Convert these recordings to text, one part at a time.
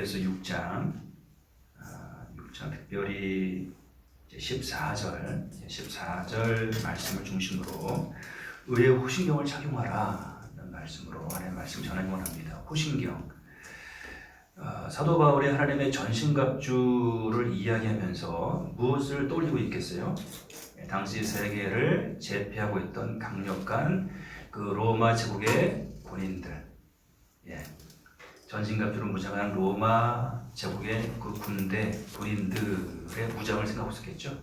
에베소 6장 특별히 14절 말씀을 중심으로 의의 호신경을 착용하라 라는 말씀으로 하나님의 말씀 전하기 원합니다. 호신경, 사도 바울이 하나님의 전신갑주를 이야기하면서 무엇을 떠올리고 있겠어요? 당시 세계를 제패하고 있던 강력한 그 로마 제국의 군인들, 전신갑주를 무장한 로마 제국의 그 군인들의 무장을 생각하고 있었겠죠.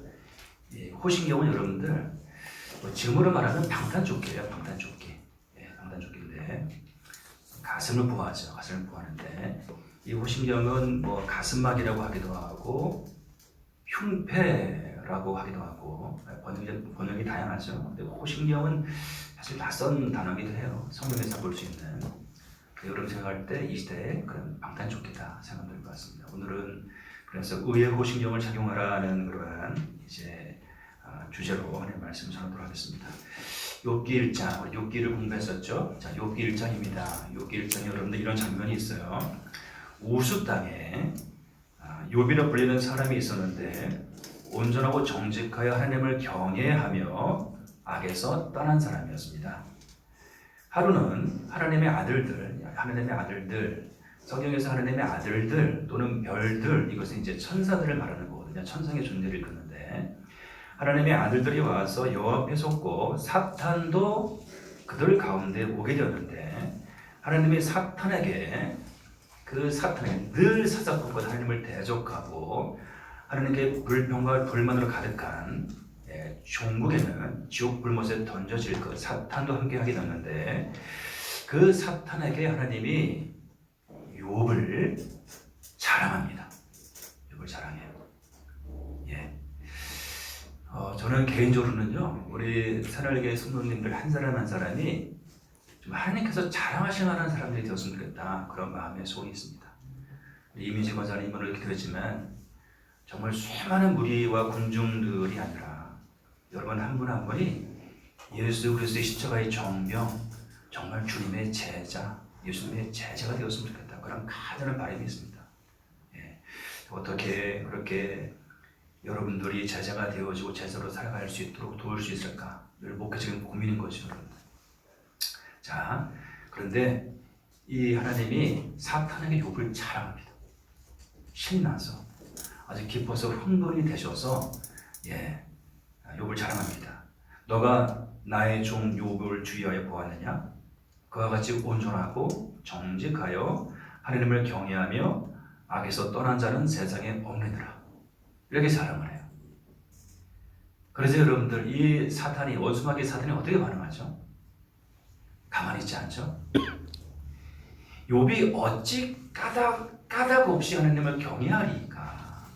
호신경은 여러분들 지금으로 말하면 방탄조끼예요. 방탄조끼인데 가슴을 보호하죠. 가슴을 보호하는데 이 호신경은 뭐 가슴막이라고 하기도 하고 흉패라고 하기도 하고 번역이 다양하죠. 근데 호신경은 사실 낯선 단어이기도 해요. 성경에서 볼 수 있는. 여러분 생각할 때 이 시대에 그런 방탄조끼다 생각될 것 같습니다. 오늘은 그래서 의의 호신경을 착용하라는 그러한 주제로 하나님의 말씀 전하도록 하겠습니다. 욥기 1장, 욥기를 공부했었죠. 자, 욥기 1장입니다. 욥기 1장에 여러분들 이런 장면이 있어요. 우수 땅에 욥이라 불리는 사람이 있었는데 온전하고 정직하여 하나님을 경외하며 악에서 떠난 사람이었습니다. 하루는 하나님의 아들들, 성경에서 하나님의 아들들 또는 별들, 이것은 이제 천사들을 말하는 거거든요. 천상의 존재를 일컫는데 하나님의 아들들이 와서 여호와 앞에 섰고 사탄도 그들 가운데 오게 되었는데 하나님이 사탄에게 늘 사사건건 하나님을 대적하고 하나님께 불평과 불만으로 가득한 종국에는 지옥 불못에 던져질 그 사탄도 함께하게 되었는데 그 사탄에게 하나님이 욥을 자랑합니다. 욥을 자랑해요. 저는 개인적으로는요, 우리 새날개 성도님들 한 사람 한 사람이 좀 하나님께서 자랑하실 만한 사람들이 되었으면 좋겠다, 그런 마음의 소원이 있습니다. 이민지 권사님 오늘 기도했지만 정말 수많은 무리와 군중들이 아니라 여러분 한 분 한 분이 예수 그리스도의 십자가의 정병, 정말 주님의 제자, 예수님의 제자가 되었으면 좋겠다, 그런 간절한 바람이 있습니다. 어떻게 그렇게 여러분들이 제자가 되어지고 제자로 살아갈 수 있도록 도울 수 있을까? 늘 목회적인 고민인 거죠, 여러분. 자, 그런데 이 하나님이 사탄에게 욥을 자랑합니다. 신나서 아주 기뻐서 흥분이 되셔서 욥을 자랑합니다. 너가 나의 종 욥을 주의하여 보았느냐? 그와 같이 온전하고 정직하여 하나님을 경외하며 악에서 떠난 자는 세상에 없느니라. 이렇게 자랑을 해요. 그래서 여러분들 이 원수마귀 사탄이 어떻게 반응하죠? 가만히 있지 않죠? 욥이 어찌 까닭 없이 하나님을 경외하리까?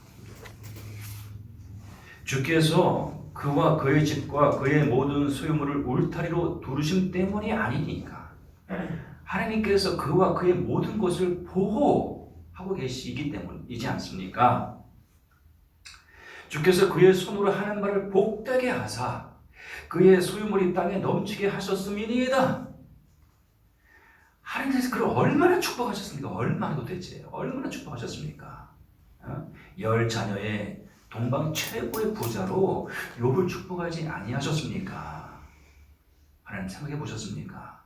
주께서 그와 그의 집과 그의 모든 소유물을 울타리로 두르심 때문이 아니니까. 하나님께서 그와 그의 모든 것을 보호하고 계시기 때문이지 않습니까? 주께서 그의 손으로 하는 말을 복되게 하사 그의 소유물이 땅에 넘치게 하셨음이니이다. 하나님께서 그를 얼마나 축복하셨습니까? 얼마나 축복하셨습니까? 10자녀의 동방 최고의 부자로 욥을 축복하지 아니하셨습니까? 하나님 생각해 보셨습니까?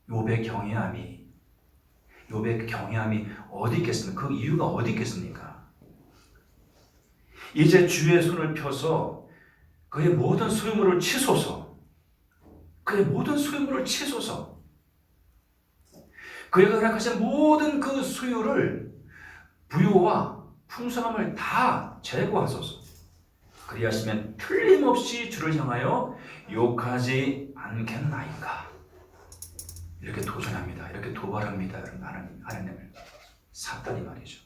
욥의 경외함이 어디 있겠습니까? 그 이유가 어디 있겠습니까? 이제 주의 손을 펴서 그의 모든 소유물을 치소서. 그가 허락하신 모든 그 소유를, 부유와 풍성함을 다 제거하소서. 그리하시면 틀림없이 주를 향하여 욕하지 않겠나이까. 이렇게 도전합니다. 이렇게 도발합니다. 여러분, 하나님을. 사탄이 말이죠.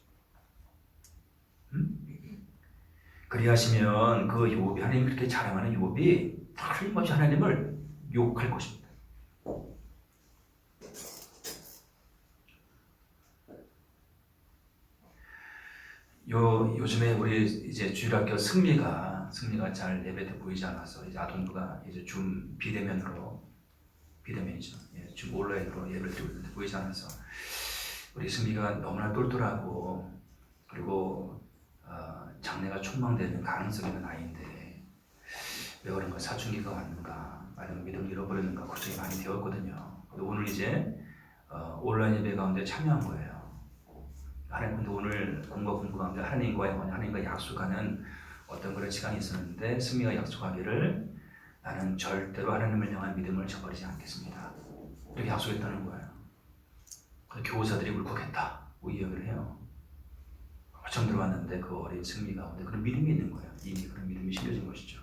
그리하시면 그 욥이, 하나님이 그렇게 자랑하는 욥이 틀림없이 하나님을 욕할 것입니다. 요즘에 우리 이제 주일학교 승리가 잘 예배 때 보이지 않아서 이제 아동부가 이제 줌 비대면이죠. 줌 온라인으로 예배를 드리고 있는데 보이지 않아서 우리 승미가 너무나 똘똘하고 그리고 장래가 촉망되는 가능성 있는 아이인데 왜 그런가? 사춘기가 왔는가? 아니면 믿음을 잃어버렸는가? 걱정이 많이 되었거든요. 오늘 이제 온라인 예배 가운데 참여한 거예요. 하나님, 근데 오늘 공부 가운데 하나님과 약속하는 어떤 그런 시간이 있었는데 승미가 약속하기를 나는 절대로 하나님을 향한 믿음을 저버리지 않겠습니다. 이렇게 약속했다는 거예요. 교사들이 울컥했다고 이야기를 해요. 처음 들어왔는데 그 어린 승리 가운데 그런 믿음이 있는 거예요. 이미 그런 믿음이 심겨진 것이죠.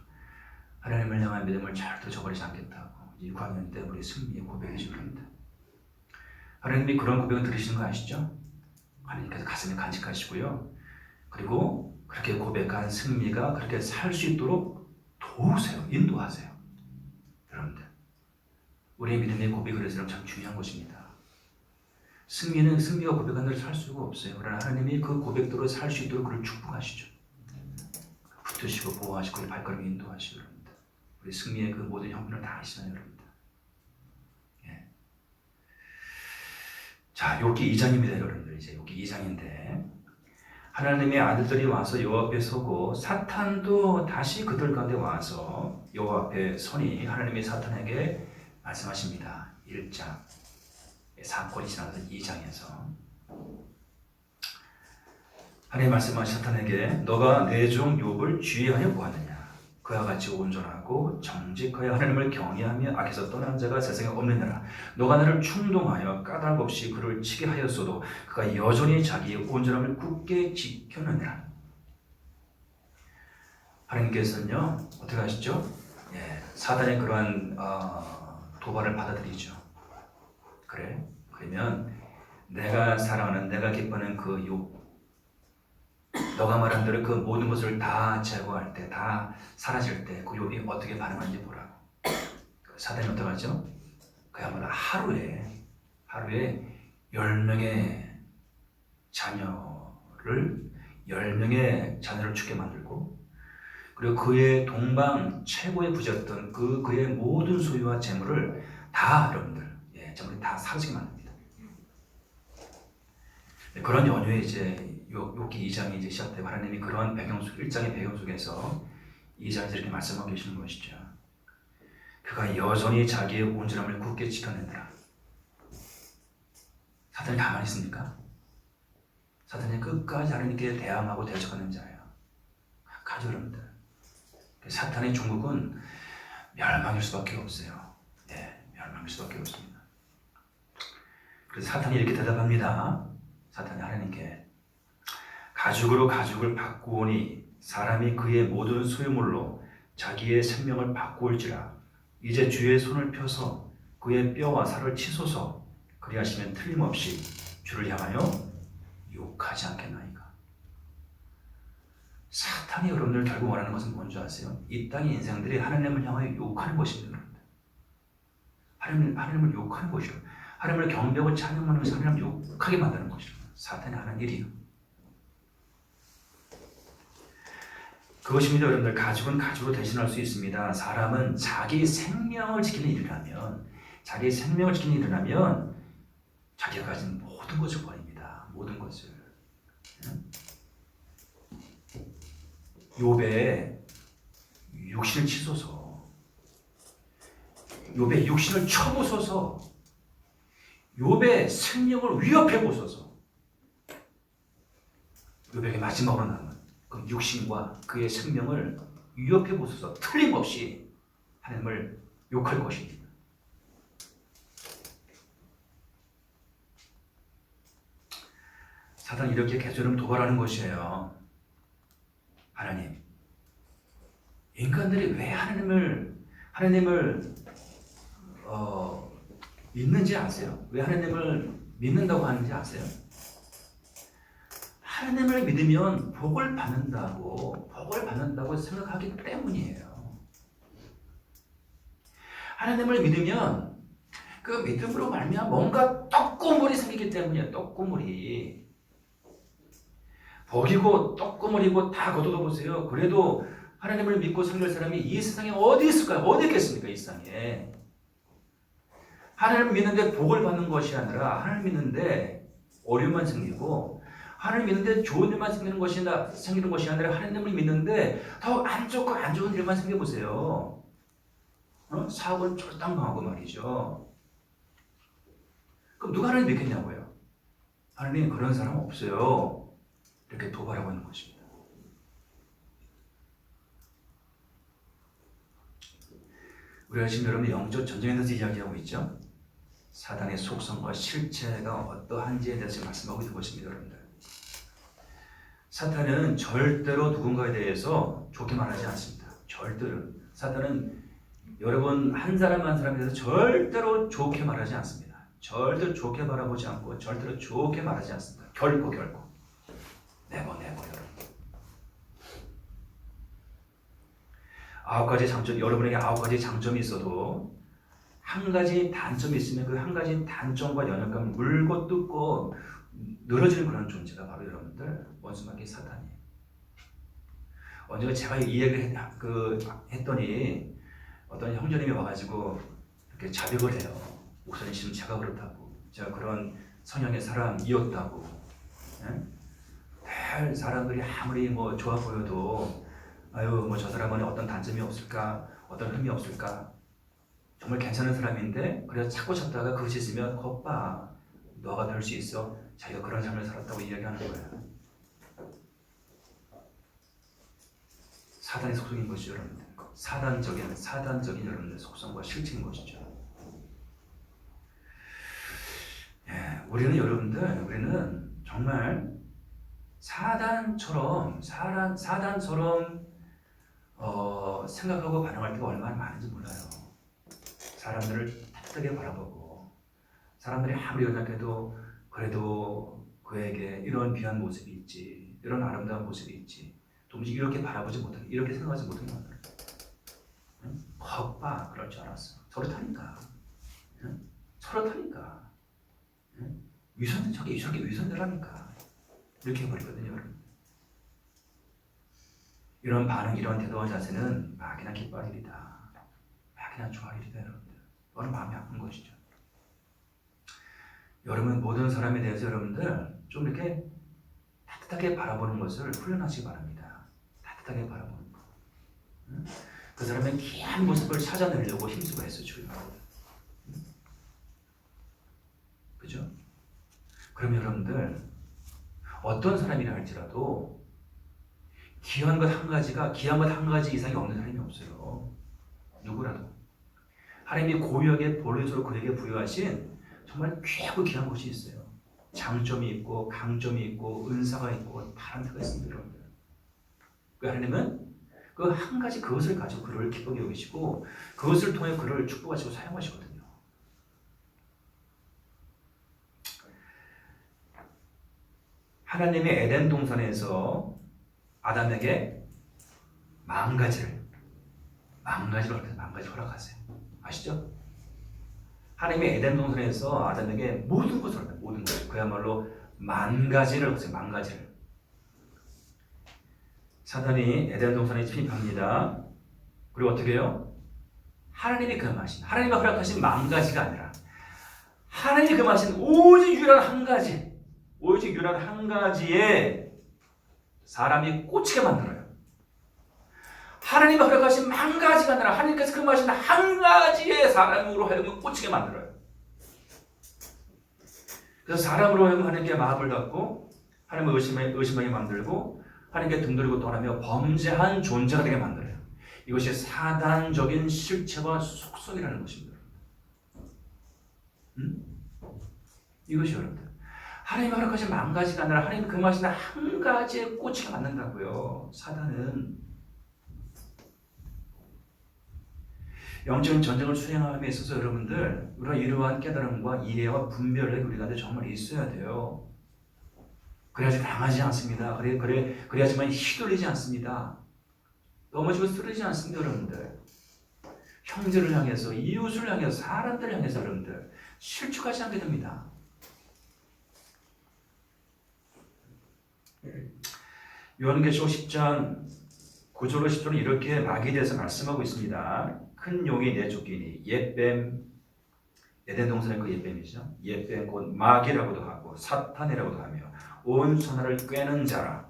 하나님을 향한 믿음을 절대로 저버리지 않겠다고 6학년 때 우리 승리의 고백해 주랍니다. 하나님이 그런 고백을 들으시는 거 아시죠? 하나님께서 가슴에 간직하시고요. 그리고 그렇게 고백한 승리가 그렇게 살 수 있도록 도우세요. 인도하세요. 여러분들, 우리의 믿음의 고백이 그래서 참 중요한 것입니다. 승리가 고백한 대로 살 수가 없어요. 그러나 하나님이 그 고백대로 살 수 있도록 그를 축복하시죠. 붙드시고 보호하시고 발걸음 인도하시고 여러분들. 우리 승리의 그 모든 형편을 다 아시나요, 여러분들? 예. 자, 욥기 2장입니다, 여러분들. 이제 욥기 2장인데 하나님의 아들들이 와서 여호와 앞에 서고 사탄도 다시 그들 가운데 와서 여호와 앞에 서니 하나님이 사탄에게 말씀하십니다. 1장 사건이 지나서 2장에서 하나님 말씀하신 사탄에게 너가 내 종 욥을 주의하여 보았느냐? 그와 같이 온전하고 정직하여 하나님을 경외하며 악에서 떠난 자가 세상에 없느니라. 너가 나를 충동하여 까닭 없이 그를 치게 하였어도 그가 여전히 자기의 온전함을 굳게 지켰느니라. 하나님께서는요 어떻게 하시죠? 사단의 그러한 도발을 받아들이죠. 그래? 그러면 내가 사랑하는, 내가 기뻐하는 그 욥, 너가 말한 대로 그 모든 것을 다 제거할 때, 다 사라질 때 그 욥이 어떻게 반응하는지 보라고. 사단이 어떻게 하죠? 그야말로 하루에 10명의 자녀를 죽게 만들고, 그리고 그의 동방 최고의 부자였던 그의 모든 소유와 재물을 다 여러분들, 재물이 다 사라지게 만듭니다. 그런 연후에 이제 욥기 2장이 이제 시작되고 하나님이 그러한 배경 속 1장의 배경 속에서 2장에서 이렇게 말씀하고 계시는 것이죠. 그가 여전히 자기의 온전함을 굳게 지켜낸다. 사탄이 가만히 있습니까? 사탄이 끝까지 하나님께 대항하고 대적하는 자예요. 가죠, 여러분들. 사탄의 종국은 멸망일 수밖에 없어요. 멸망일 수밖에 없습니다. 그래서 사탄이 이렇게 대답합니다. 사탄이 하나님께 가죽으로 가죽을 바꾸오니 사람이 그의 모든 소유물로 자기의 생명을 바꾸올지라. 이제 주의 손을 펴서 그의 뼈와 살을 치소서. 그리하시면 틀림없이 주를 향하여 욕하지 않겠나이까. 사탄이 여러분들 결국 원하는 것은 뭔지 아세요? 이 땅의 인생들이 하나님을 향하여 욕하는 것입니다. 하나님을 욕하는 것이요. 하나님을 경배하고 찬양하는 것이 하나님을 욕하게 만드는 것이요. 사탄이 하는 일이요. 그것입니다, 여러분들. 가죽은 가죽으로 대신할 수 있습니다. 사람은 자기 생명을 지키는 일이라면, 자기가 가진 모든 것을 버립니다. 모든 것을. 욥의 육신을 치소서. 욥의 육신을 쳐보소서. 욥의 생명을 위협해 보소서. 욥에게 마지막으로 남은 그 육신과 그의 생명을 위협해 보소서. 틀림없이 하나님을 욕할 것입니다. 사단이 이렇게 계속 도발하는 것이에요. 하나님, 인간들이 왜 하나님을 믿는지 아세요? 왜 하나님을 믿는다고 하는지 아세요? 하나님을 믿으면 복을 받는다고 생각하기 때문이에요. 하나님을 믿으면 그 믿음으로 말미암아 뭔가 떡고물이 생기기 때문이에요. 떡고물이. 복이고 떡고물이고 다 거둬도 보세요. 그래도 하나님을 믿고 살릴 사람이 이 세상에 어디 있을까요? 어디 있겠습니까? 이 세상에. 하나님을 믿는데 복을 받는 것이 아니라 하나님을 믿는데 어려움만 생기고, 하나님 믿는데 좋은 일만 생기는 것이 아니라 하나님을 믿는데 더 안 좋고 안 좋은 일만 생겨보세요. 사고는 쫄딱망하고 말이죠. 그럼 누가 하나님 믿겠냐고요? 하나님 그런 사람 없어요. 이렇게 도발하고 있는 것입니다. 우리가 지금 여러분 영적 전쟁에 대해서 이야기하고 있죠. 사단의 속성과 실체가 어떠한지에 대해서 말씀하고 있는 것입니다. 여러분들, 사탄은 절대로 누군가에 대해서 좋게 말하지 않습니다. 절대로. 사탄은 여러분 한 사람 한 사람에 대해서 절대로 좋게 말하지 않습니다. 절대로 좋게 바라보지 않고 절대로 좋게 말하지 않습니다. 결코. 네버 여러분. 9가지 장점, 여러분에게 9가지 장점이 있어도 한 가지 단점이 있으면 그 한 가지 단점과 연약감을 물고 뜯고 늘어지는 그런 존재가 바로 여러분들 원수마귀 사탄이에요. 언제가 제가 이 얘기를 했더니 어떤 형제님이 와가지고 이렇게 자백을 해요. 목사님 지금 제가 그렇다고, 제가 그런 성향의 사람이었다고. 늘 사람들이 아무리 뭐 좋아 보여도 아유 뭐 저 사람은 어떤 단점이 없을까, 어떤 흠이 없을까, 정말 괜찮은 사람인데 그래서 찾고 찾다가 그것이 있으면 겉봐 너가 될 수 있어, 자기가 그런 삶을 살았다고 이야기하는 거예요. 사단의 속성인 것이죠, 여러분들. 사단적인 여러분들의 속성과 실체인 것이죠. 우리는 정말 사단처럼 생각하고 반응할 때가 얼마나 많은지 몰라요. 사람들을 따뜻하게 바라보고, 사람들이 아무리 연약해도 그래도 그에게 이런 귀한 모습이 있지, 이런 아름다운 모습이 있지, 도무지 이렇게 바라보지 못하게, 이렇게 생각하지 못하게 만들어. 겉봐 그럴 줄 알았어. 서로 타니까. 저게 위선대라니까. 이렇게 해버리거든요, 여러분. 이런 반응, 이런 태도와 자세는 막이나 기뻐할 일이다, 막이나 좋아할 일이다, 여러분들. 너는 마음이 아픈 것이죠. 여러분 모든 사람에 대해서 여러분들 좀 이렇게 따뜻하게 바라보는 것을 훈련하시기 바랍니다. 따뜻하게 바라보는 것. 그 사람의 귀한 모습을 찾아내려고 힘쓰고 애쓰죠. 그죠? 그럼 여러분들 어떤 사람이라 할지라도 귀한 것 한 가지 이상이 없는 사람이 없어요. 누구라도. 하나님이 고유하게 본래적으로 그에게 부여하신 정말 귀하고 귀한 것이 있어요. 장점이 있고 강점이 있고 은사가 있고 타란트가 있습니다, 여러분들. 그 하나님은 그 한 가지 그것을 가지고 그를 기쁘게 여기시고 그것을 통해 그를 축복하시고 사용하시거든요. 하나님의 에덴 동산에서 아담에게 망가지를 허락하세요. 아시죠? 하나님이 에덴 동산에서 아담에게 모든 것을 합니다. 모든 것. 그야말로 만가지를 하세요. 만가지를. 사단이 에덴 동산에 침입합니다. 그리고 어떻게 해요? 하나님이 허락하신 만가지가 아니라 하나님이 금하신 오직 유일한 한 가지에 사람이 꽂히게 만들어요. 하나님이 허락하신 만가지가 아니라 하나님께서 금하신 한 가지의 사람으로 하여금 꽂히게 만들어요. 그래서 사람으로 하여금 하나님께 마음을 갖고 하나님을 의심하게 만들고 하나님께 등돌이고 떠나며 범죄한 존재가 되게 만들어요. 이것이 사단적인 실체와 속성이라는 것입니다. 이것이 여러분들 하나님이 허락하신 만가지가 아니라 하나님이 금하신 한 가지에 꽂히게 만든다고요. 사단은 영적인 전쟁을 수행함에 있어서 여러분들 우리가 이러한 깨달음과 이해와 분별이 우리가 정말 있어야 돼요. 그래야지 당하지 않습니다. 그래야지만 휘둘리지 않습니다. 넘어지고 쓰러지지 않습니다, 여러분들. 형제를 향해서, 이웃을 향해서, 사람들을 향해서 여러분들 실축하지 않게 됩니다. 요한계시록 10장 9절로 10절은 이렇게 마귀에 대해서 말씀하고 있습니다. 큰 용이 내쫓기니 옛뱀 에덴 동산의 그 옛뱀이죠. 옛뱀 곧 마귀라고도 하고 사탄이라고도 하며 온 천하를 꿰는 자라.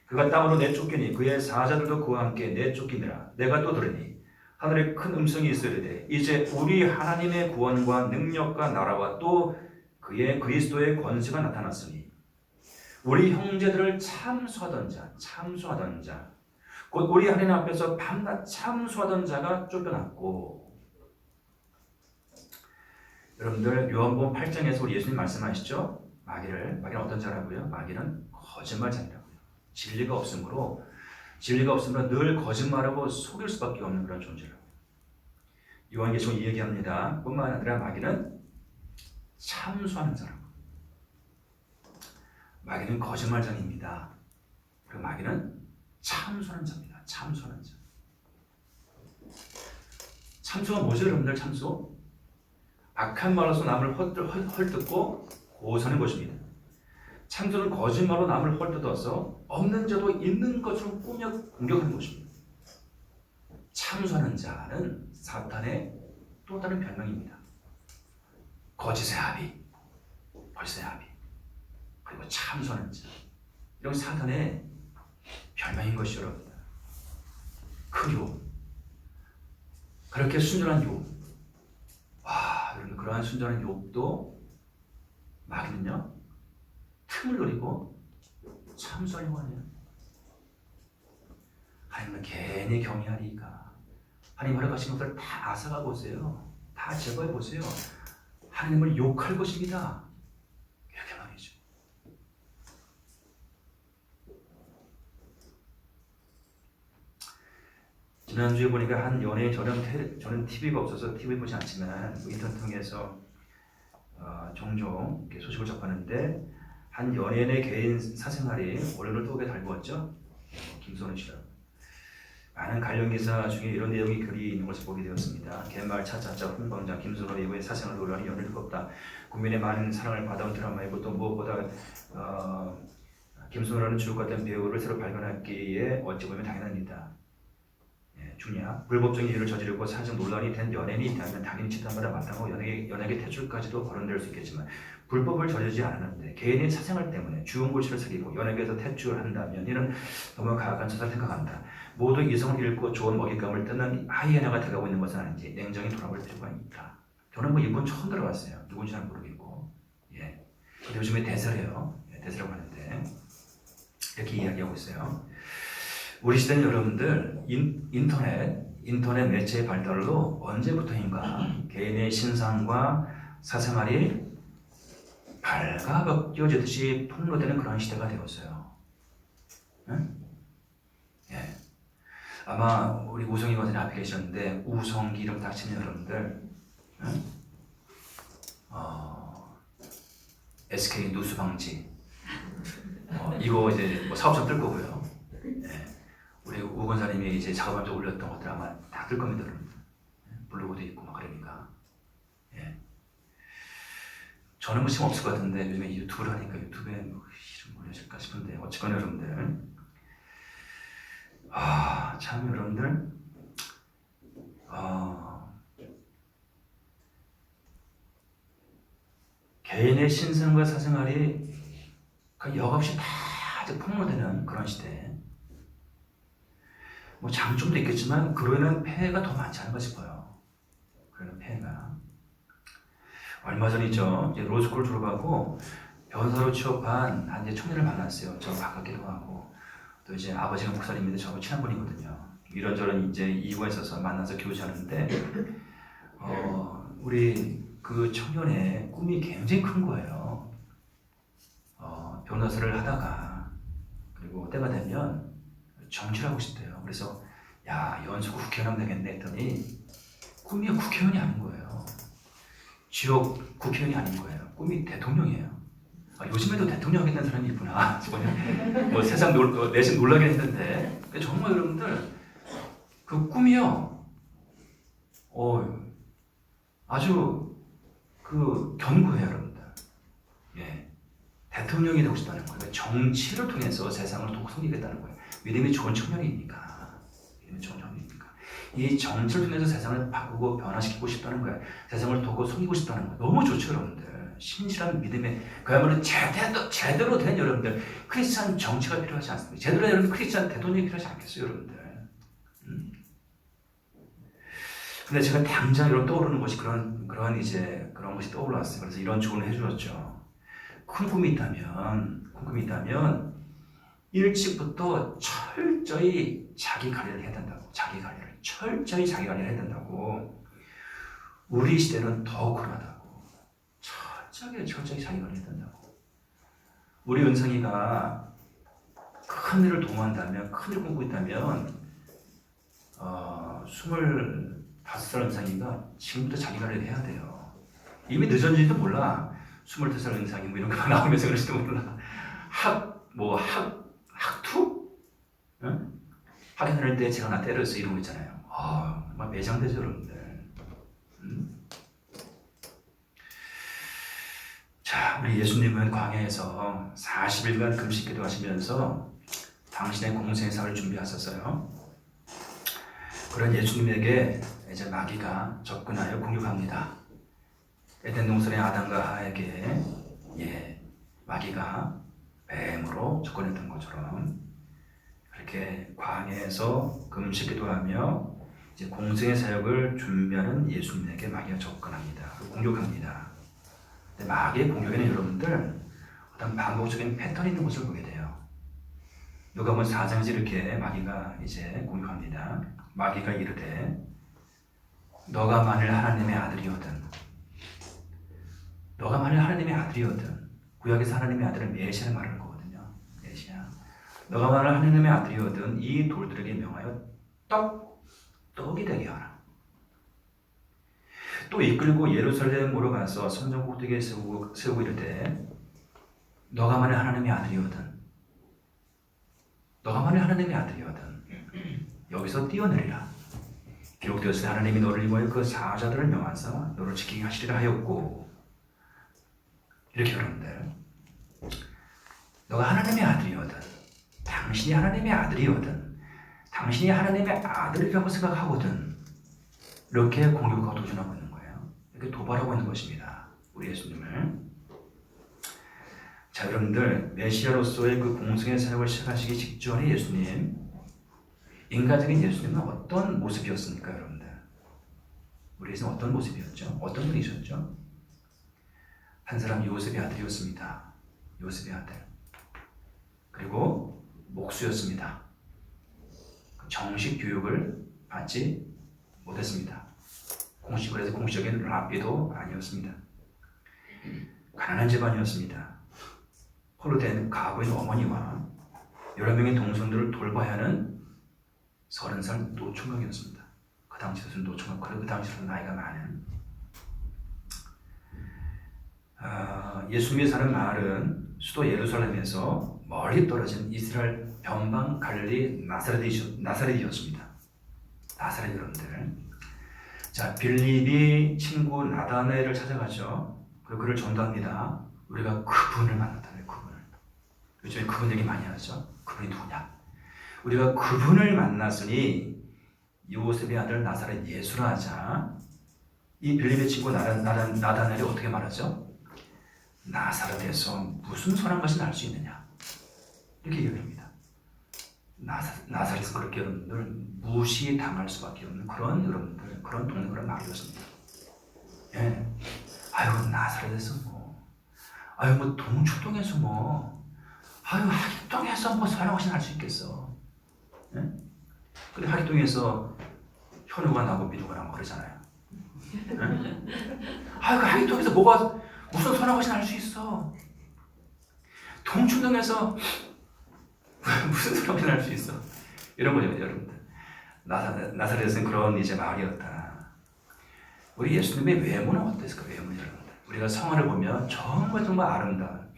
그가 땅으로 내쫓기니 그의 사자들도 그와 함께 내쫓기니라. 내가 또 들으니 하늘에 큰 음성이 있으리되 이제 우리 하나님의 구원과 능력과 나라와 또 그의 그리스도의 권세가 나타났으니 우리 형제들을 참수하던 자, 곧 우리 하나님 앞에서 밤낮 참수하던 자가 쫓겨났고. 여러분들 요한복음 8장에서 우리 예수님 말씀하시죠? 마귀는 어떤 자라고요? 마귀는 거짓말자라고요. 진리가 없으므로 늘 거짓말하고 속일 수밖에 없는 그런 존재라고요. 요한계시록 이 얘기합니다. 뿐만 아니라 마귀는 참수하는 자라고. 마귀는 거짓말장입니다. 그리고 마귀는 참수하는 자입니다. 참수하는 자. 참수가 뭐죠, 여러분들? 참수? 악한 말로서 남을 헐뜯고 고소하는 것입니다. 참수는 거짓말로 남을 헐뜯어서 없는 자도 있는 것으로 꾸며 공격하는 것입니다. 참수하는 자는 사탄의 또 다른 별명입니다. 거짓의 아비, 그리고 참수하는 자. 이런 사탄의 별명인 것이죠, 여러분. 그 욥, 그렇게 순전한 욥. 와, 여러분, 그러한 순전한 욥도 마귀는요, 틈을 노리고 참수하려고 하네요. 하나님은 괜히 경외하리까. 하나님 허락하신 것들을 다 앗아가 보세요. 다 제거해 보세요. 하나님을 욕할 것입니다. 이렇게 말이죠. 지난주에 보니까 한 연예인, 저는 TV가 없어서 TV 보지 않지만 인터넷 통해서 종종 이렇게 소식을 접하는데 한 연예인의 개인 사생활이 언론을 또 달고 왔죠. 김선우 씨라고. 많은 관련 기사 중에 이런 내용이 글이 있는 것을 보게 되었습니다. 갯마을 차차차 홍광장 김선우 배우의 사생활 논란이 연일 뜨겁다. 국민의 많은 사랑을 받아온 드라마이고 또 무엇보다 김선우라는 주옥 같은 배우를 새로 발견하기에 어찌 보면 당연한 일이다. 중요한 불법적인 일을 저지르고 사회적 논란이 된 연예인이 있다면 당연히 치단마다 마땅하고 연예계 퇴출까지도 거론될 수 있겠지만 불법을 저지르지 않았는데 개인의 사생활 때문에 주홍고시를 새기고 연예계에서 퇴출을 한다면 이는 너무 가혹한 처사를 생각한다. 모두 이성을 잃고 좋은 먹잇감을 뜯는 하이에나가 돼가고 있는 것은 아닌지 냉정히 돌아볼 필요가 있다. 저는 이분 처음 들어봤어요. 누군지 잘 모르겠고. 근데 요즘에 대세래요. 대세라고 하는데 이렇게 이야기하고 있어요. 우리 시대는 여러분들 인터넷 매체의 발달로 언제부터인가 개인의 신상과 사생활이 발가벗겨지듯이 폭로되는 그런 시대가 되었어요. 응? 예. 아마 우리 우성이 원장님 앞에 계셨는데 우성기 이름 딱 치면 여러분들 응? SK 누수 방지 이거 이제 사업장 뜰 거고요. 우리 우 권사님이 이제 작업하면서 올렸던 것들 아마 다 뜰 겁니다. 블로그도 있고 막 그러니까. 저는 뭐 힘없을 것 같은데 요즘에 유튜브를 하니까 유튜브에 뭐 이름 올려질까 싶은데 어쨌거나 여러분들 참 여러분들 개인의 신상과 사생활이 역없이 다 폭로되는 그런 시대. 뭐 장점도 있겠지만 그로는 폐해가 더 많지 않을까 싶어요. 그러는 폐해가. 얼마 전이죠. 이제 로스쿨 졸업하고 변호사로 취업한 한 청년을 만났어요. 저 가깝기도 하고 또 이제 아버지가 목사님인데 저하고 친한 분이거든요. 이런저런 이제 이유가 있어서 만나서 교제하는데 우리 그 청년의 꿈이 굉장히 큰 거예요. 변호사를 하다가 그리고 때가 되면 정치를 하고 싶대요. 그래서 야 연수 국회의원 되겠네 했더니 꿈이 국회의원이 아닌 거예요. 지역 국회의원이 아닌 거예요. 꿈이 대통령이에요. 요즘에도 대통령 하겠다는 사람이 있구나. 뭐 세상 내심 놀라긴 했는데 정말 여러분들 그 꿈이요. 아주 그 견고해요, 여러분들. 대통령이 되고 싶다는 거예요. 정치를 통해서 세상을 돕겠다는 거예요. 믿음이 좋은 청년이니까. 이 정치를 통해서 세상을 바꾸고 변화시키고 싶다는 거야. 세상을 돕고 섬기고 싶다는 거야. 너무 좋죠, 여러분들. 신실한 믿음에 그야말로 제대로 된 여러분들 크리스찬 정치가 필요하지 않습니다. 제대로 된 여러분 크리스찬 대통령이 필요하지 않겠어요, 여러분들. 근데 제가 당장 이런 떠오르는 것이 그런 것이 떠올랐어요. 그래서 이런 조언을 해주셨죠. 큰 꿈이 있다면 일찍부터 철저히 자기 관리를 해야 된다고. 철저히 자기 관리를 해야 된다고. 우리 시대는 더 그러하다고. 철저히 자기 관리를 해야 된다고. 우리 은성이가 큰 일을 도모한다면, 큰 일을 꿈꾸고 있다면 25살 은상이가 지금부터 자기 관리를 해야 돼요. 이미 늦었는지도 몰라. 25살 은상이 뭐 이런 거 나오면서 그럴지도 몰라. 학투? 응? 학교 다닐 때 제가 나 때렸어 이런 거 있잖아요. 막 매장되죠, 여러분들. 자, 우리 예수님은 광야에서 40일간 금식 기도하시면서 당신의 공생의 사를 준비하셨어요. 그런 예수님에게 이제 마귀가 접근하여 공격합니다. 에덴 동산의 아담과 하에게 마귀가 뱀으로 접근했던 것처럼 그렇게 광야에서 금식 기도하며 이제 공생의 사역을 준비하는 예수님에게 마귀가 접근합니다. 공격합니다. 근데 마귀의 공격에는 여러분들 어떤 반복적인 패턴이 있는 것을 보게 돼요. 누가복음 4장에서 이렇게 마귀가 이제 공격합니다. 마귀가 이르되 너가 만일 하나님의 아들이거든 구약에서 하나님의 아들은 메시아를 말하는 거거든요. 메시아. 너가 만일 하나님의 아들이거든 이 돌들에게 명하여 떡이 되게 하라. 또 이끌고 예루살렘으로 가서 성전 꼭대기에 세우고 이르되 너가 만일 하나님의 아들이거든 여기서 뛰어내리라. 기록되었으니 하나님이 너를 위하여 그 사자들을 명하사 너를 지키게 하시리라 하였고. 이렇게 여러분들 너가 하나님의 아들이거든 당신이 하나님의 아들이거든 당신이 하나님의 아들이라고 생각하거든 이렇게 공격하고 도전하고 있는 거예요. 이렇게 도발하고 있는 것입니다. 우리 예수님을. 자, 여러분들 메시아로서의 그 공생의 사역을 시작하시기 직전에 인간적인 예수님은 어떤 모습이었습니까, 여러분들? 우리 예수님은 어떤 모습이었죠? 어떤 분이셨죠? 한 사람 요셉의 아들이었습니다. 요셉의 아들. 그리고 목수였습니다. 정식 교육을 받지 못했습니다. 그래서 공식적인 랍비도 아니었습니다. 가난한 집안이었습니다. 홀로 된 가부인 어머니와 여러 명의 동생들을 돌봐야 하는 30살 노총각이었습니다. 그 당시에서는 노총각, 그 당시에서는 나이가 많은. 예수님이 사는 마을은 수도 예루살렘에서 멀리 떨어진 이스라엘 변방 갈릴리 나사렛이었습니다. 나사렛 여러분들. 자, 빌립이 친구 나다나엘을 찾아가죠. 그리고 그를 전도합니다. 우리가 그분을 만났다는 그분을. 요즘에 그분 얘기 많이 하죠. 그분이 누구냐? 우리가 그분을 만났으니 요셉의 아들 나사렛 예수라 하자. 이 빌립의 친구 나다나엘이 어떻게 말하죠? 나사렛에서 무슨 선한 것이 날 수 있느냐? 이렇게 얘기합니다. 나사렛에서 그렇게 여러분들 무시당할 수밖에 없는 그런 여러분들 그런 동네 그런 마을이었습니다. 예. 아유 나사렛에서 뭐 동초동에서 하기동에서 선한 것이 날 수 있겠어. 예? 근데 하기동에서 현우가 나고 민우가 나고 그러잖아요. 예? 하기동에서 무슨 선한 것이 날 수 있어? 동춘동에서 무슨 선한 것이 날 수 있어? 이런 거죠, 여러분들. 나사렛은 그런 이제 마을이었다. 우리 예수님의 외모는 어땠을까? 외모는 여러분들. 우리가 성화를 보면 정말 아름다운,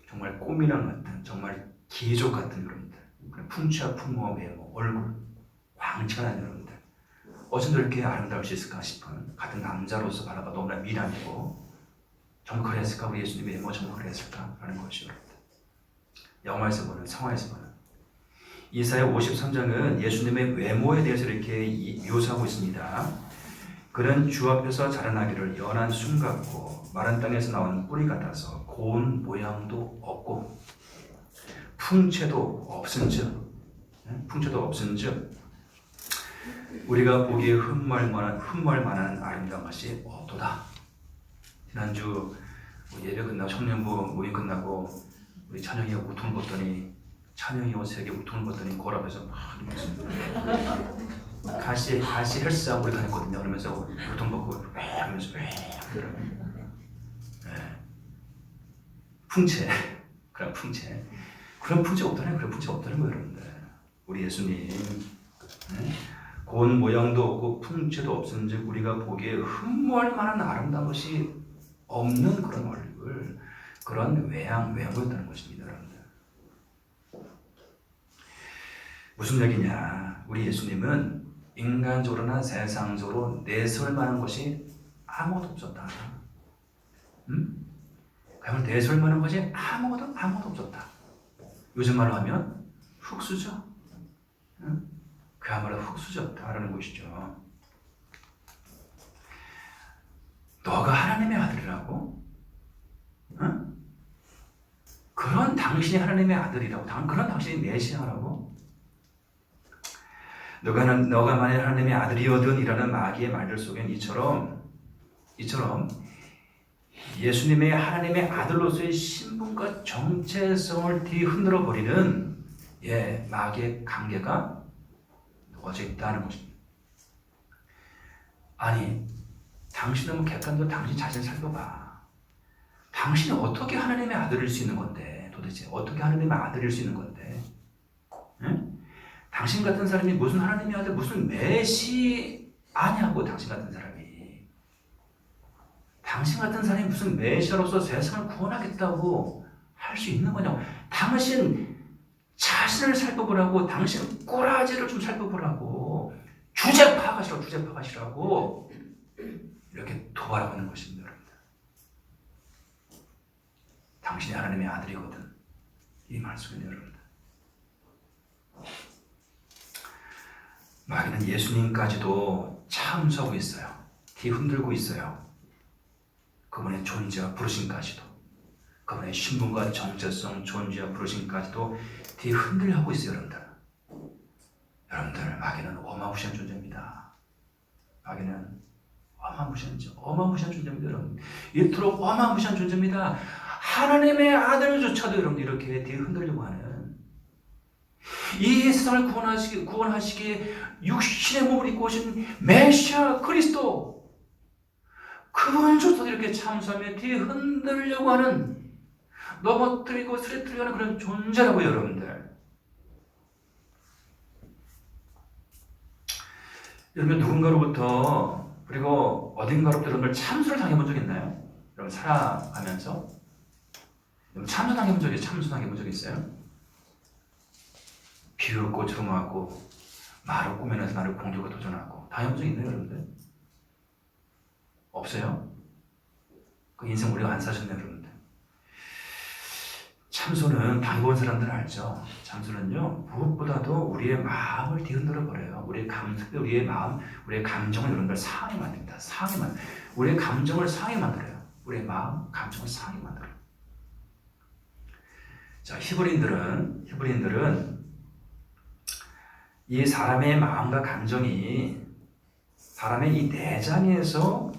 정말 꽃미남 같은, 정말 기족 같은 여러분들. 풍채와 풍모와 외모, 얼굴, 광채가 나는 여러분들. 어쩜 이렇게 아름다울 수 있을까 싶은 같은 남자로서 바라봐 너무나 미남이고. 정말 그랬을까? 우리 예수님의 외모 정말 그랬을까? 라는 것이 여러분들. 영화에서 보는, 성화에서 보는 이사야 53장은 예수님의 외모에 대해서 이렇게 묘사하고 있습니다. 그는 주 앞에서 자라나기를 연한 순 같고 마른 땅에서 나온 뿌리 같아서 고운 모양도 없고 풍채도 없은즉 우리가 보기에 흠모할 만한 아름다운 것이 없도다. 지난주 예배 끝나고 청년부 모임 끝나고 우리 찬영이가 우통을 벗더니 찬영이 옷에게 우통을 벗더니 거울 앞에서 막 이러면서 가시 헬스장 우리 다녔거든요. 그러면서 우통 벗고 이러면서 풍채 그런 풍채 없다는 거예요, 여러분들. 우리 예수님 고운 모양도 없고 풍채도 없은즉 우리가 보기에 흠모할 만한 아름다운 것이 없는 그런 얼굴, 그런 외모였다는 것입니다, 여러분들. 무슨 얘기냐? 우리 예수님은 인간적으로나 세상적으로 내세울 만한 것이 아무것도 없었다. 그야말로 내세울 만한 것이 아무것도 없었다. 요즘 말로 하면 흙수저. 그야말로 흙수저였다라는 것이죠. 너가 하나님의 아들이라고? 그런 당신이 하나님의 아들이라고? 그런 당신이 메시아라고? 너가 만일 하나님의 아들이거든 이라는 마귀의 말들 속엔 이처럼 예수님의 하나님의 아들로서의 신분과 정체성을 뒤흔들어 버리는 마귀의 관계가 놓아져 있다는 것입니다. 아니, 당신은 너무 객관적으로 당신 자신을 살펴봐. 당신이 어떻게 하나님의 아들일 수 있는 건데, 도대체 어떻게 하나님의 아들일 수 있는 건데, 응? 당신 같은 사람이 무슨 하나님의 아들, 무슨 메시아냐고. 당신 같은 사람이 무슨 메시아로서 세상을 구원하겠다고 할 수 있는 거냐고. 당신 자신을 살펴보라고. 당신 꼬라지를 좀 살펴보라고. 주제 파가시라고 이렇게 도발하고 있는 것입니다, 여러분들. 당신이 하나님의 아들이거든, 이 말씀입니다, 여러분들. 마귀는 예수님까지도 참수하고 있어요. 뒤흔들고 있어요. 그분의 존재와 부르심까지도, 그분의 신분과 정체성, 존재와 부르심까지도 뒤흔들려 하고 있어요, 여러분들. 마귀는 어마무시한 존재입니다. 마귀는 어마무시한 존재입니다, 여러분. 이토록 어마무시한 존재입니다. 하나님의 아들조차도 여러분 이렇게 뒤흔들려고 하는, 이 세상을 구원하시기에 육신의 몸을 입고 오신 메시아 그리스도, 그분조차도 이렇게 참수하며 뒤흔들려고 하는, 넘어뜨리고 쓰러뜨리고 하는 그런 존재라고요, 여러분들. 여러분, 누군가로부터 그리고 어딘가로부터 이런 걸 참수를 당해본 적 있나요? 여러분, 살아가면서 참수당해본 적 있어요? 비웃고 조롱하고 말을 꾸며내서 나를 공격과 도전하고 당해본 적 있나요, 여러분들? 없어요? 그 인생 우리가 안 사셨네요, 여러분들. 참소는 당해본 사람들은 알죠. 참소는요, 무엇보다도 우리의 마음을 뒤흔들어 버려요. 우리의 마음, 우리의 감정을 여러분들 상하게 만듭니다. 우리의 감정을 상하게 만들어요. 우리의 마음, 감정을 상하게 만들어요. 자, 히브리인들은 이 사람의 마음과 감정이 사람의 이 내장에서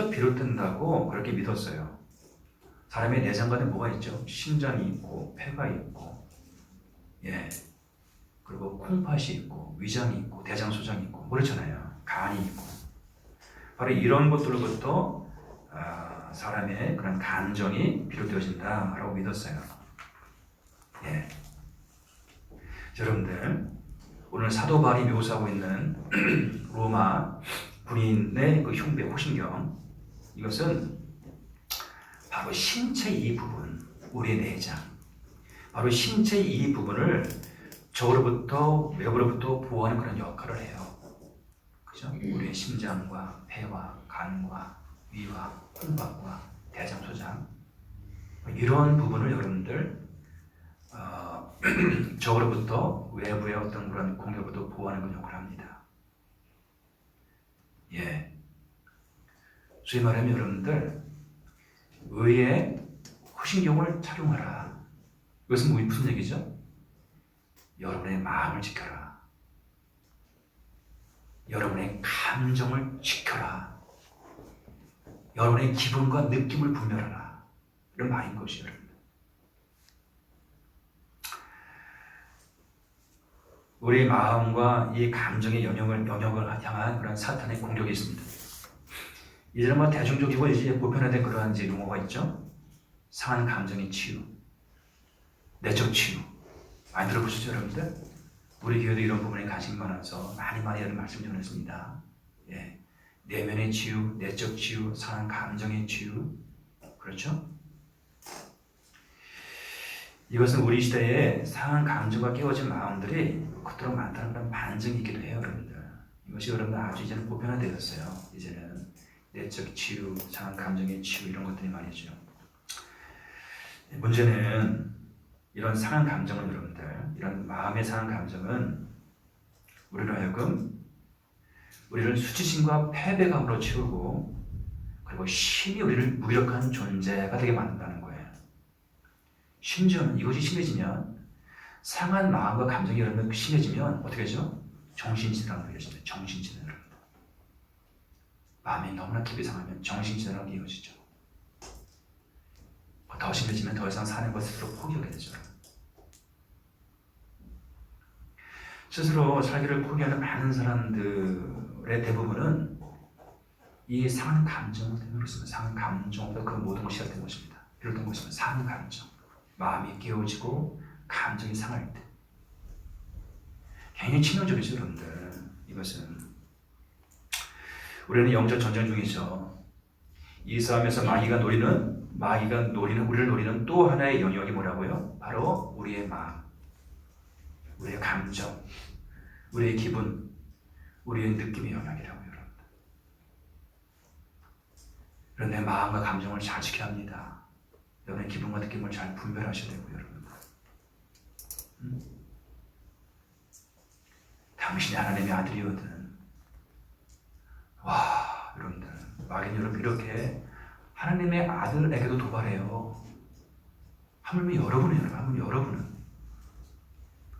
비롯된다고 그렇게 믿었어요. 사람의 내장 안에 뭐가 있죠? 심장이 있고, 폐가 있고, 그리고 콩팥이 있고, 위장이 있고, 대장소장이 있고, 그렇잖아요. 간이 있고. 바로 이런 것들로부터 사람의 그런 감정이 비롯되어진다라고 믿었어요. 여러분들, 오늘 사도 바울이 묘사하고 있는 로마 군인의 그 흉배, 호신경, 이것은 바로 신체 이 부분, 우리의 내장, 바로 신체 이 부분을 저로부터, 외부로부터 보호하는 그런 역할을 해요. 그죠? 우리의 심장과 폐와 간과 위와 콩팥과 대장소장, 이런 부분을 여러분들 적으로부터 외부의 어떤 그런 공격으로부터 보호하는 그런 역할을 합니다. 예. 소위 말하면 여러분들 의의 호신경을 착용하라. 이것은 무슨 얘기죠? 여러분의 마음을 지켜라. 여러분의 감정을 지켜라. 여러분의 기분과 느낌을 분별하라. 이런 말인 것이에요. 여러분. 우리 마음과 이 감정의 영역을 향한 그런 사탄의 공격이 있습니다. 이제는 뭐 대중적이고 이제 보편화된 그러한 이제 용어가 있죠. 상한 감정의 치유, 내적 치유. 많이 들어보시죠, 여러분들? 우리 교회도 이런 부분에 관심이 많아서 많이 이런 말씀 전했습니다. 예. 내면의 치유, 내적 치유, 상한 감정의 치유. 그렇죠? 이것은 우리 시대에 상한 감정과 깨어진 마음들이 그토록 많다는 그런 반증이기도 해요, 여러분들. 이것이 여러분들 아주 이제는 보편화되었어요. 이제는 내적 치유, 상한 감정의 치유 이런 것들이 말이죠. 문제는 이런 상한 감정은 여러분들, 이런 마음의 상한 감정은 우리로 하여금 우리를 수치심과 패배감으로 채우고 그리고 심히 우리를 무기력한 존재가 되게 만든다는 거예요. 심지어는 이것이 심해지면 상한 마음과 감정이 여러분 심해지면 어떻게 되죠? 정신질환으로 이어집니다. 정신질환으로. 마음이 너무나 깊이 상하면 정신질환으로 이어지죠. 더 심해지면 더 이상 사는 것을 스스로 포기하게 되죠. 스스로 살기를 포기하는 많은 사람들의 대부분은 이 상한 감정 때문에 그렇습니다. 상한 감정부터 그 모든 것이 시작된 것입니다. 비롯된 것입니다. 상한 감정. 마음이 깨어지고 감정이 상할 때. 굉장히 치명적이죠, 여러분들. 이것은. 우리는 영적 전쟁 중이죠. 이 싸움에서 마귀가 노리는 우리를 노리는 또 하나의 영역이 뭐라고요? 바로 우리의 마음, 우리의 감정, 우리의 기분, 우리의 느낌의 영역이라고요, 여러분. 그런데 마음과 감정을 잘 지켜야 합니다. 여러분의 기분과 느낌을 잘 분별하셔야 되고요, 여러분. 당신이 하나님의 아들이거든. 와, 여러분들, 마귀는 여러분 이렇게 하나님의 아들에게도 도발해요. 하물며 여러분은 여러분, 하물며 여러분은,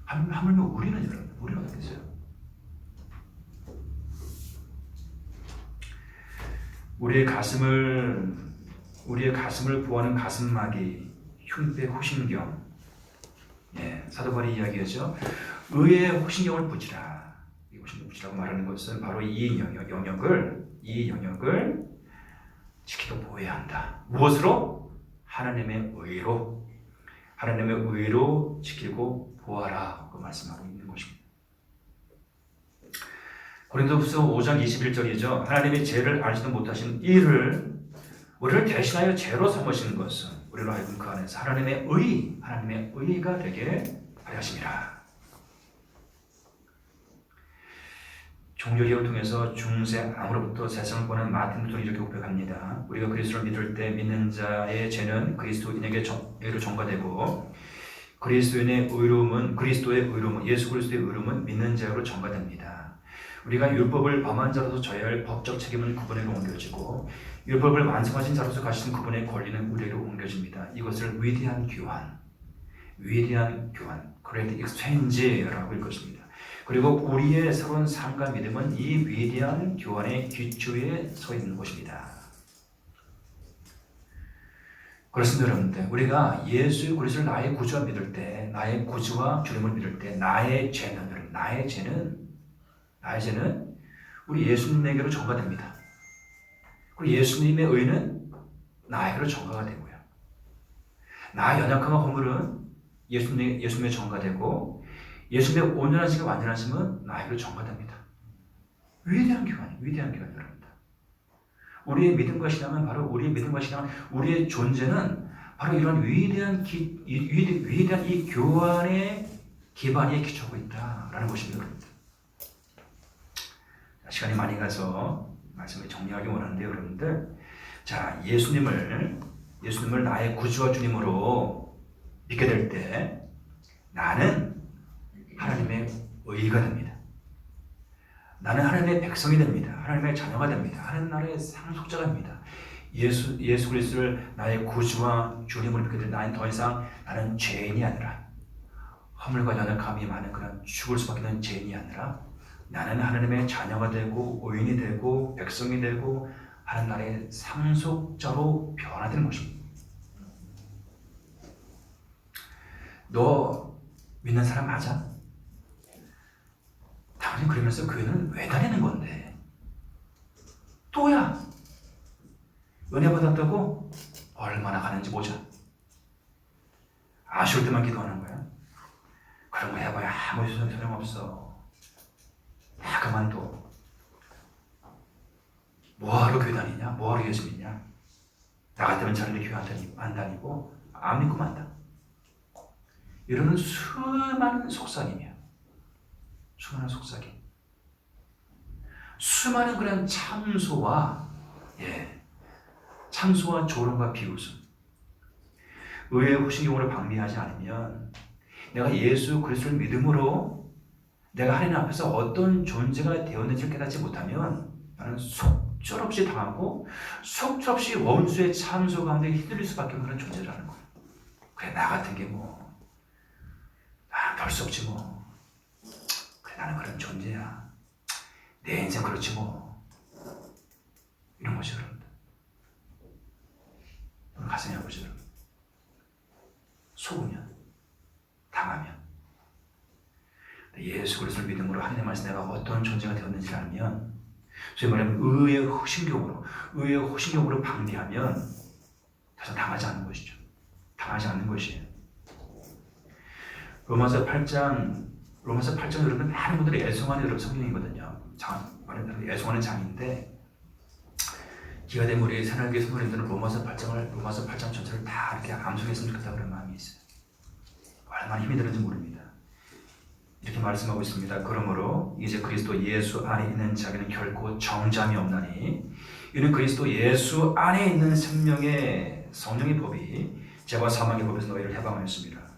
하물며 우리는 여러분, 우리는 어떻게 됐어요? 우리의 가슴을 보호하는 가슴막이, 흉배 호신경. 예, 사도 바울이 이야기하죠. 의의 호신경을 붙이라. 이 호신경 붙이라고 말하는 것은 바로 이 영역을 지키고 보호해야 한다. 무엇으로? 하나님의 의로 지키고 보호하라. 그 말씀하고 있는 것입니다. 고린도후서 5장 21절이죠. 하나님이 죄를 알지도 못하신 이를 우리를 대신하여 죄로 삼으시는 것은 우리로 하여금 그 안에서 하나님의 의가 되게 하였습니다. 종교개혁을 통해서 중세 암으로부터 세상을 구하는 마틴 루터는 이렇게 고백합니다. 우리가 그리스도를 믿을 때 믿는 자의 죄는 그리스도인에게로 전가되고 그리스도의 의로움은 예수 그리스도의 의로움은 믿는 자로 전가됩니다. 우리가 율법을 범한 자로서 져야 할 법적 책임은 그분에게로 옮겨지고 율법을 완성하신 자로서 가시는 그분의 권리는 우리에게로 옮겨집니다. 이것을 위대한 교환, Great Exchange라고 할 것입니다. 그리고 우리의 새로운 삶과 믿음은 이 위대한 교환의 기초에 서 있는 것입니다. 그렇습니다, 여러분들. 우리가 예수 그리스도를 나의 구주와 믿을 때, 나의 구주와 주님을 믿을 때, 나의 죄는 우리 예수님에게로 전가됩니다. 그리고 예수님의 의는 나에게로 전가가 되고요. 나의 연약함과 허물은 예수님에 전가되고 예수님의 온전하시고 완전하심은 나에게로 전가됩니다. 위대한 교환입니다, 여러분들. 우리의 믿음과 신앙은 우리의 존재는 바로 이런 위대한 이 교환의 기반에 기초하고 있다라는 것입니다, 여러분들. 시간이 많이 가서 말씀을 정리하기 원하는데 여러분들, 자, 예수님을 나의 구주와 주님으로 믿게 될 때 나는 하나님의 의가 됩니다. 나는 하나님의 백성이 됩니다. 하나님의 자녀가 됩니다. 하나님 나라의 상속자가 됩니다. 예수 그리스도를 나의 구주와 주님으로 믿게 된 나는 더 이상 나는 죄인이 아니라 허물과 연약함이 많은 그런 죽을 수밖에 없는 죄인이 아니라 나는 하나님의 자녀가 되고 의인이 되고 백성이 되고 하나님 나라의 상속자로 변화되는 것입니다. 너 믿는 사람 맞아? 당연히 그러면서 교회는 왜 다니는 건데? 또야 은혜 받았다고 얼마나 가는지 보자. 아쉬울 때만 기도하는 거야. 그런 거 해봐야 아무 소용없어. 다 그만둬. 뭐하러 교회 다니냐? 뭐하러 예수 믿냐? 나 같으면 차라리 교회 안 다니고 안 믿고 만다. 이러는 수많은 속삭임이야. 수많은 속삭임. 수많은 그런 참소와 참소와 조롱과 비웃음. 의의 후신경으로 방비하지 않으면 내가 예수 그리스도를 믿음으로 내가 하나님 앞에서 어떤 존재가 되었는지를 깨닫지 못하면 나는 속절없이 당하고 속절없이 원수의 참소 가운데 휘둘릴 수밖에 없는 그런 존재라는 거야. 그래 나 같은 게 별 수 없지 뭐. 그래 나는 그런 존재야. 내 인생 그렇지 뭐. 이런 것이 여러분들. 가슴이 아프죠 여러분. 속으면 당하면 예수 그리스도를 믿음으로 하나님 말씀 내가 어떤 존재가 되었는지 알면 소위 말하면 의의 호신경으로 방비하면 다시 당하지 않는 것이죠. 당하지 않는 것이에요. 로마서 8장 여러분 많은 분들이 애송하는 여러분 성경이거든요. 애송하는 장인데 기가 된 우리 새날개 성도님들은 로마서 8장 전체를 다 이렇게 암송했으면 좋겠다 그런 마음이 있어요. 얼마나 힘이 드는지 모릅니다. 이렇게 말씀하고 있습니다. 그러므로 이제 그리스도 예수 안에 있는 자에게는 결코 정죄함이 없나니 이는 그리스도 예수 안에 있는 생명의 성령의 법이 죄와 사망의 법에서 너희를 해방하였습니다.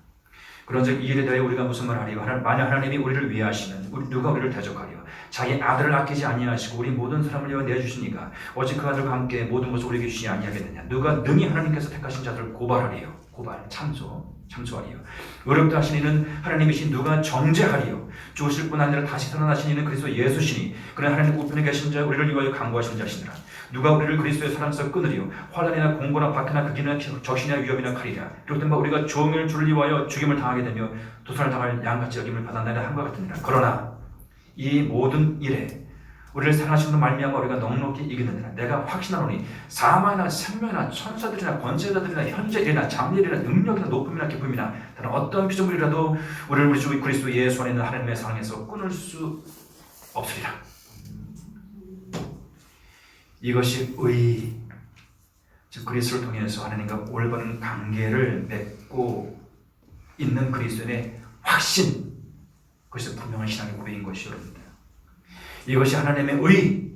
그런즉 이 일에 대하여 우리가 무슨 말하리요? 만약 하나님이 우리를 위하시면 누가 우리를 대적하리요? 자기 아들을 아끼지 아니하시고 우리 모든 사람을 위하여 내주시니까 어찌 그 아들과 함께 모든 것을 우리에게 주시지 아니하겠느냐? 누가 능히 하나님께서 택하신 자들을 고발하리요? 고발, 참소하리요. 의롭다 하신 이는 하나님이신 누가 정죄하리요? 죽으실 뿐 아니라 다시 살아나신 이는 그리스도 예수시니 그는 하나님 우편에 계신 자 우리를 위하여 간구하신 자시니라. 누가 우리를 그리스도의 사랑에서 끊으리요? 환난이나 공고나 박해나 극이나 적신이나 위협이나 칼이라. 이렇든 바 우리가 종일 주를 위하여 죽임을 당하게 되며 도살을 당할 양같이 여김을 받았나이다 한것 같으니라. 그러나 이 모든 일에 우리를 사랑하심으로 말미암아 우리가 넉넉히 이기느니라. 내가 확신하노니 사망이나 생명이나 천사들이나 권세자들이나 현재일이나 장래일이나 능력이나 높음이나 기쁨이나 다른 어떤 피조물이라도 우리를 우리 주 그리스도 예수 안에 있는 하나님의 사랑에서 끊을 수 없으리라. 이것이 의, 즉 그리스도를 통해서 하나님과 올바른 관계를 맺고 있는 그리스도인의 확신, 그것이 분명한 신앙의 고백인 것이 여러분들. 이것이 하나님의 의,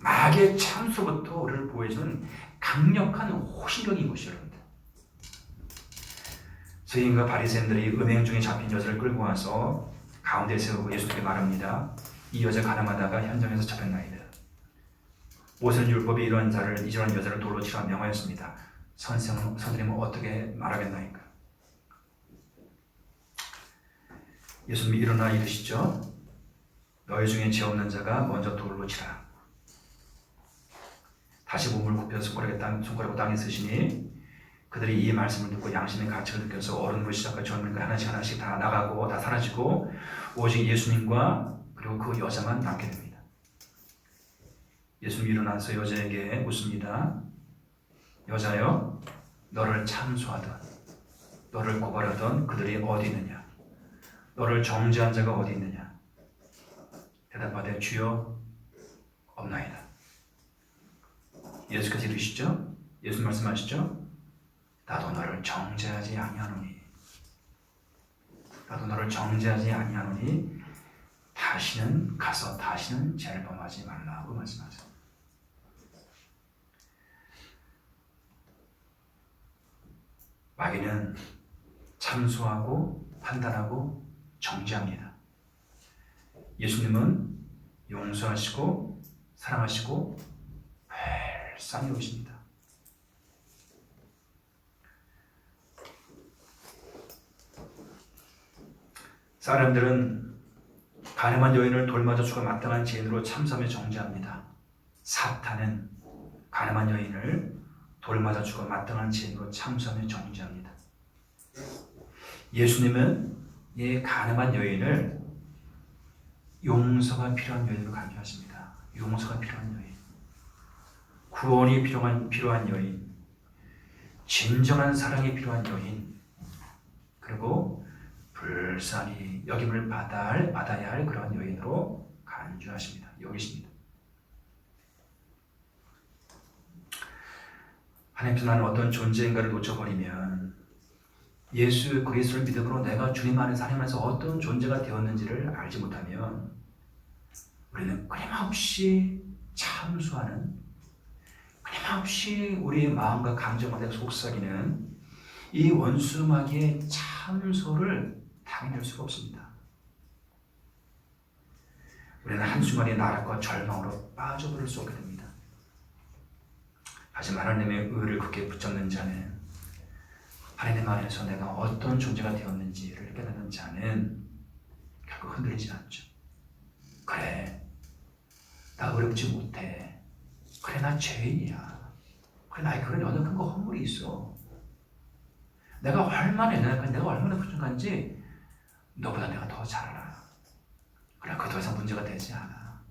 마귀의 참소부터 우리를 보여주는 강력한 호신경인 것이 여러분들. 서기관과 바리새인들이 음행 중에 잡힌 여자를 끌고 와서 가운데 세우고 예수님께 말합니다. 이 여자 가늠하다가 현장에서 잡혔나이다. 모세는 율법이 이러한 여자를 돌로 치라 명하였습니다. 선생님은 어떻게 말하겠나이까? 예수님이 일어나 이르시죠. 너희 중에 죄 없는 자가 먼저 돌로 치라. 다시 몸을 굽혀 손가락을 땅에 쓰시니 그들이 이 말씀을 듣고 양심의 가책을 느껴서 어른부터 시작과 젊은이가 하나씩 다 나가고 다 사라지고 오직 예수님과 그리고 그 여자만 남게 됩니다. 예수님이 일어나서 여자에게 묻습니다. 여자여, 너를 참소하던 너를 고발하던 그들이 어디 있느냐? 너를 정죄한 자가 어디 있느냐? 대답하되 주여 없나이다. 예수께서 이르시죠? 예수 말씀하시죠? 나도 너를 정죄하지 아니하노니 다시는 가서 다시는 죄를 범하지 말라고 말씀하세요. 마귀는 참소하고 판단하고 정죄합니다. 예수님은 용서하시고 사랑하시고 불쌍히 여기십니다. 사람들은 가늠한 여인을 돌맞아 죽어 마땅한 죄인으로 참삼에 정죄합니다. 사탄은 가늠한 여인을 돌맞아 죽어 마땅한 죄인으로 참삼에 정죄합니다. 예수님은 이 가늠한 여인을 용서가 필요한 여인으로 간주하십니다. 용서가 필요한 여인, 구원이 필요한 여인, 진정한 사랑이 필요한 여인, 그리고 불쌍히 여김을 받아야 할 그런 여인으로 간주하십니다. 여기십니다. 하나님께서 나는 어떤 존재인가를 놓쳐버리면 예수 그리스도를 믿음으로 내가 주님 안에서 하나님 안에서 어떤 존재가 되었는지를 알지 못하면 우리는 끊임없이 참수하는, 끊임없이 우리의 마음과 감정마다 속삭이는 이 원수마귀의 참소를 당해낼 수가 없습니다. 우리는 한순간에 나락과 절망으로 빠져버릴 수 없게 됩니다. 하지만 하나님의 의를 굳게 붙잡는 자는, 하나님 안에서 내가 어떤 존재가 되었는지를 깨닫는 자는 결국 흔들리지 않죠. 그래, 나 어렵지 못해. 그래, 나 죄인이야. 그래, 나의 그런 여덟 근거 허물이 있어. 내가 얼마나 부족한지 너보다 내가 더 잘 알아. 그래, 그 더 이상 문제가 되지 않아.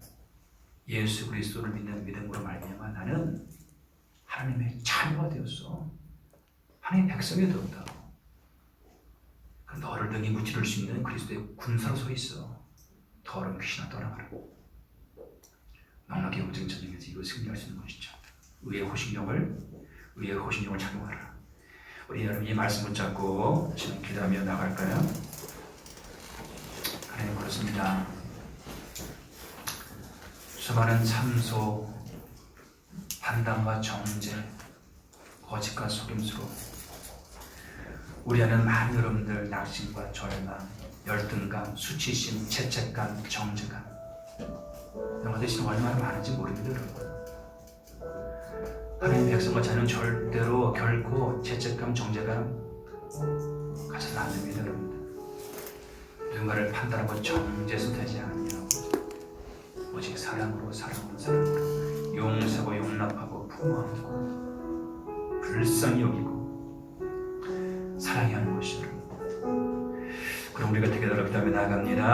예수 그리스도를 믿는 믿음으로 말미암아 나는 하나님의 자녀가 되었어. 하나님의 백성이 되었다. 너를 능히 무찌를 수 있는 그리스도의 군사로 서 있어. 더러운 귀신아 떠나가라. 넉넉히 경쟁 전쟁에서 이거 승리할 수 있는 것이죠. 의의 호신용을 착용하라. 우리 여러분 이 말씀 붙잡고 지금 기도하며 나갈까요? 하나님 그렇습니다. 수많은 참소, 판단과 정죄, 거짓과 속임수로 우리 안에 많은 여러분들 낙심과 절망, 열등감, 수치심, 죄책감, 정죄감 이런 것들이 지금 얼마나 많은지 모릅니다. 여러분. 하나님의 백성과 자는 절대로 결코 죄책감, 정죄감 가져서는 안 됩니다. 여러분들. 누군가를 판단하고 정죄해서 되지 않냐고 오직 사랑으로 용서하고 용납하고 품어안고 불쌍히 여기고 사랑해야 하는 것이죠. 그럼 우리가 되게 다르기 때문에 나아갑니다.